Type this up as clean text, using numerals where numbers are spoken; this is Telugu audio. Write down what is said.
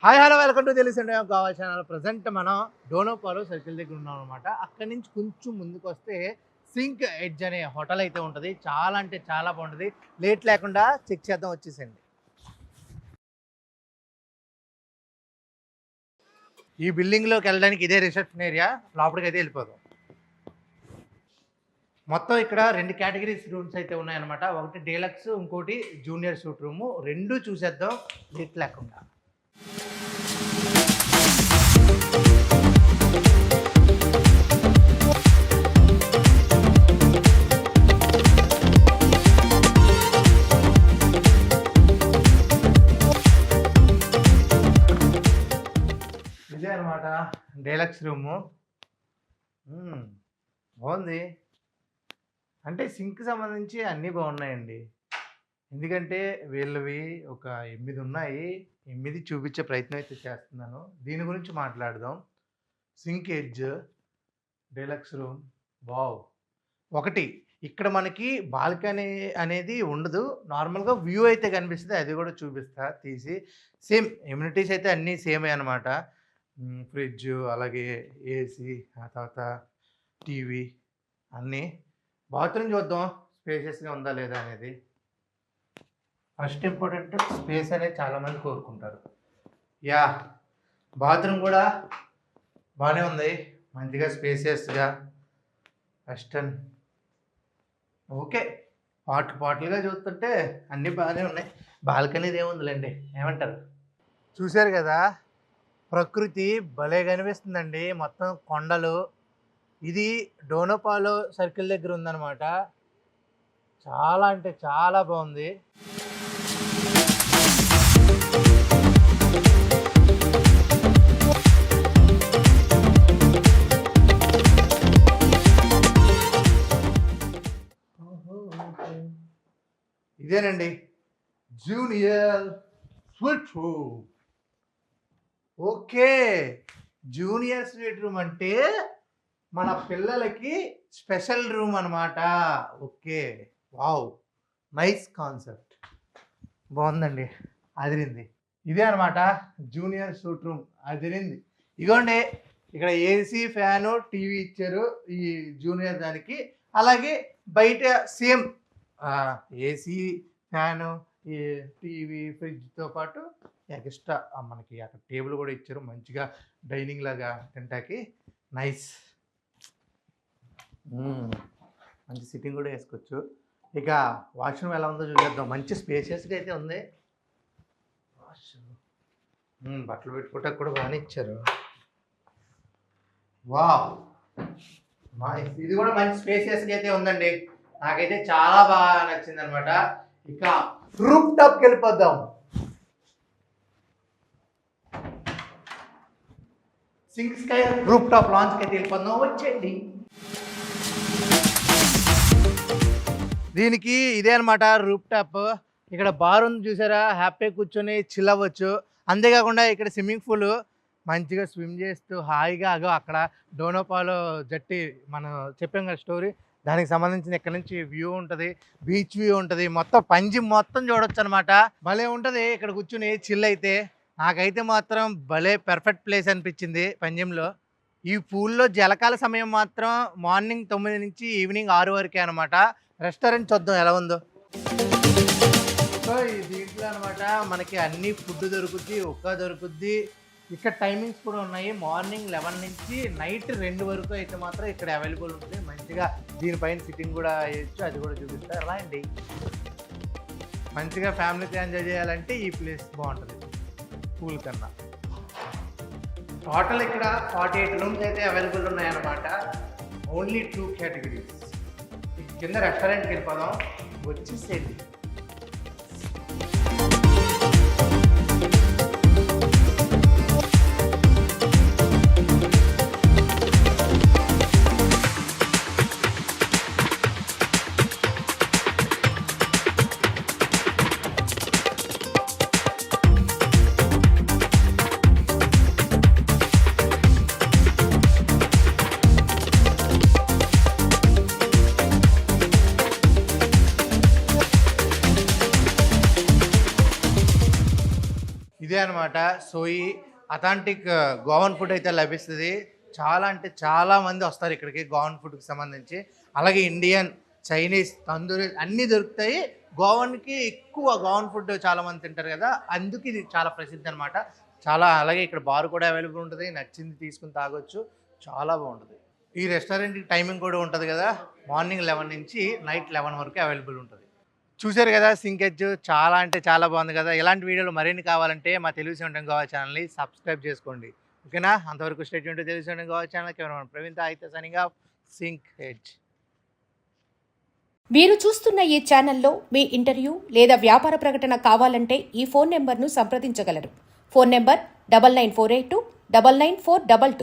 హాయ్ హలో వెల్కమ్ టు తెలిసిండే గోవా ఛానల్. ప్రజెంట్ మనం డోనోపాలో సర్కిల్ దగ్గర ఉన్నాం అనమాట. అక్కడి నుంచి కొంచెం ముందుకు వస్తే సింక్ ఎడ్జ్ అనే హోటల్ అయితే ఉంటుంది. చాలా అంటే చాలా బాగుంటుంది. లేట్ లేకుండా చెక్ చేద్దాం, వచ్చేసండి. ఈ బిల్డింగ్లోకి వెళ్ళడానికి ఇదే రిసెప్షన్ ఏరియా. లోపలికి అయితే వెళ్ళిపోదాం. మొత్తం ఇక్కడ 2 కేటగిరీస్ రూమ్స్ అయితే ఉన్నాయన్నమాట. ఒకటి డీలక్స్, ఇంకోటి జూనియర్ సూట్ రూము. రెండు చూసేద్దాం లేట్ లేకుండా. ఇదే అనమాట డీలక్స్ రూము. బాగుంది. అంటే సింక్ సంబంధించి అన్నీ బాగున్నాయండి. ఎందుకంటే వీళ్ళవి ఒక 8 ఉన్నాయి. 8 చూపించే ప్రయత్నం అయితే చేస్తున్నాను. దీని గురించి మాట్లాడదాం. Sink edge, deluxe room. Wow! ఒకటి ఇక్కడ మనకి బాల్కనీ అనేది ఉండదు. నార్మల్గా వ్యూ అయితే కనిపిస్తుంది. అది కూడా చూపిస్తా తీసి. సేమ్ ఎమ్యూనిటీస్ అయితే అన్నీ సేమే అనమాట. ఫ్రిడ్జ్, అలాగే ఏసీ, ఆ తర్వాత టీవీ అన్నీ. బాత్రూమ్ చూద్దాం స్పేషియస్గా ఉందా లేదా అనేది. ఫస్ట్ ఇంపార్టెంట్ స్పేస్ అనేది చాలామంది కోరుకుంటారు. యా, బాత్రూమ్ కూడా బాగానే ఉంది. మంచిగా స్పేసియస్గా వెస్టర్న్. ఓకే, పాటలుగా చూస్తుంటే అన్నీ బాగానే ఉన్నాయి. బాల్కనీది ఏముందిలేండి, ఏమంటారు? చూశారు కదా, ప్రకృతి భలే కనిపిస్తుందండి. మొత్తం కొండలు. ఇది డోనోపాలో సర్కిల్ దగ్గర ఉందన్నమాట. చాలా అంటే చాలా బాగుంది. ఇదేనండి junior sweet room. Okay, junior sweet room అంటే మన పిల్లలకి స్పెషల్ రూమ్ అనమాట. Okay, wow, nice concept. బాగుందండి, అదిరింది. ఇదే అనమాట జూనియర్ సూట్ రూమ్. అదిరింది. ఇగోండి, ఇక్కడ ఏసీ, ఫ్యాను, టీవీ ఇచ్చారు ఈ జూనియర్ దానికి. అలాగే బయట సేమ్ ఏసీ, ఫ్యాను, ఈ టీవీ, ఫ్రిడ్జ్తో పాటు ఎక్స్ట్రా మనకి అక్కడ టేబుల్ కూడా ఇచ్చారు. మంచిగా డైనింగ్ లాగా తింటాకి. నైస్. మంచి సిట్టింగ్ కూడా వేసుకోవచ్చు. ఇక వాష్రూమ్ ఎలా ఉందో చూసేద్దాం. మంచి స్పేషియస్గా అయితే ఉంది. వాష్రూమ్ బట్టలు పెట్టుకోవటానికి కూడా బాగానే ఇచ్చారు. వావ్, ఇది కూడా మంచి స్పేషియస్గా అయితే ఉందండి. నాకైతే చాలా బాగా నచ్చింది అనమాట. ఇక రూఫ్ టాప్కి వెళ్ళిపోద్దాం. సింక్ స్కై రూఫ్ టాప్ లాంచ్కి అయితే వెళ్ళిపోద్దాం. వచ్చేయండి. దీనికి ఇదే అనమాట రూఫ్ టాప్. ఇక్కడ బార్ ఉంది చూసారా, హ్యాపీగా కూర్చొని చిల్ అవ్వచ్చు. అంతేకాకుండా ఇక్కడ స్విమ్మింగ్ పూల్, మంచిగా స్విమ్ చేస్తూ హాయిగా అక్కడ డోనోపాలో జట్టి మనం చెప్పాం కదా స్టోరీ, దానికి సంబంధించిన ఇక్కడ నుంచి వ్యూ ఉంటుంది. బీచ్ వ్యూ ఉంటుంది. మొత్తం పంజిమ్ మొత్తం చూడొచ్చు అనమాట. భలే ఉంటుంది ఇక్కడ కూర్చుని చిల్ అయితే. నాకైతే మాత్రం భలే పర్ఫెక్ట్ ప్లేస్ అనిపించింది పంజిమ్లో. ఈ పూల్లో జలకాల సమయం మాత్రం మార్నింగ్ 9 నుంచి ఈవినింగ్ 6 వరకే అనమాట. రెస్టారెంట్ చూద్దాం ఎలా ఉందో. సో ఈ దీంట్లో అనమాట మనకి అన్ని ఫుడ్ దొరుకుద్ది, ఒక్క దొరుకుద్ది. ఇక్కడ టైమింగ్స్ కూడా ఉన్నాయి. మార్నింగ్ 11 నుంచి నైట్ 2 వరకు అయితే మాత్రం ఇక్కడ అవైలబుల్ ఉంటుంది. మంచిగా దీనిపైన సిట్టింగ్ కూడా వేయచ్చు. అది కూడా చూపిస్తారు. ఎలా అండి, మంచిగా ఫ్యామిలీతో ఎంజాయ్ చేయాలంటే ఈ ప్లేస్ బాగుంటుంది పూల్ కన్నా. టోటల్ ఇక్కడ 48 రూమ్స్ అయితే అవైలబుల్ ఉన్నాయన్నమాట. Only 2 categories. కింద రెస్టారెంట్కి వెళ్ళిపోదాం, వచ్చేసేది. అనమాట. సోయి అథాంటిక్ గోవన్ ఫుడ్ అయితే లభిస్తుంది. చాలా అంటే చాలా మంది వస్తారు ఇక్కడికి గోవన్ ఫుడ్కి సంబంధించి. అలాగే ఇండియన్, చైనీస్, తందూరి అన్నీ దొరుకుతాయి. గోవన్కి ఎక్కువ గోవన్ ఫుడ్ చాలా మంది తింటారు కదా, అందుకు ఇది చాలా ప్రసిద్ధి అనమాట. అలాగే ఇక్కడ బార్ కూడా అవైలబుల్ ఉంటుంది, నచ్చింది తీసుకుని తాగొచ్చు, చాలా బాగుంటుంది. ఈ రెస్టారెంట్కి టైమింగ్ కూడా ఉంటుంది కదా, మార్నింగ్ 11 నుంచి నైట్ 11 వరకు అవైలబుల్ ఉంటుంది. చూశారు కదా సింకెజ్, చాలా అంటే చాలా బాగుంది కదా. ఇలాంటి వీడియోలు మరిన్ని కావాలంటే మా తెలుగు సెవెంటీన్ గోవా ఛానల్ని సబ్స్క్రైబ్ చేసుకోండి, ఓకేనా? అంతవరకు stay tune to Telugu seventeen Goa channel. Cameraman ప్రవీణ్తో అయితే సైనింగ్ ఆఫ్. సింకెజ్. మీరు చూస్తున్న ఈ ఛానల్లో మీ ఇంటర్వ్యూ లేదా వ్యాపార ప్రకటన కావాలంటే ఈ ఫోన్ నెంబర్ను సంప్రదించగలరు. Phone number 9948299422.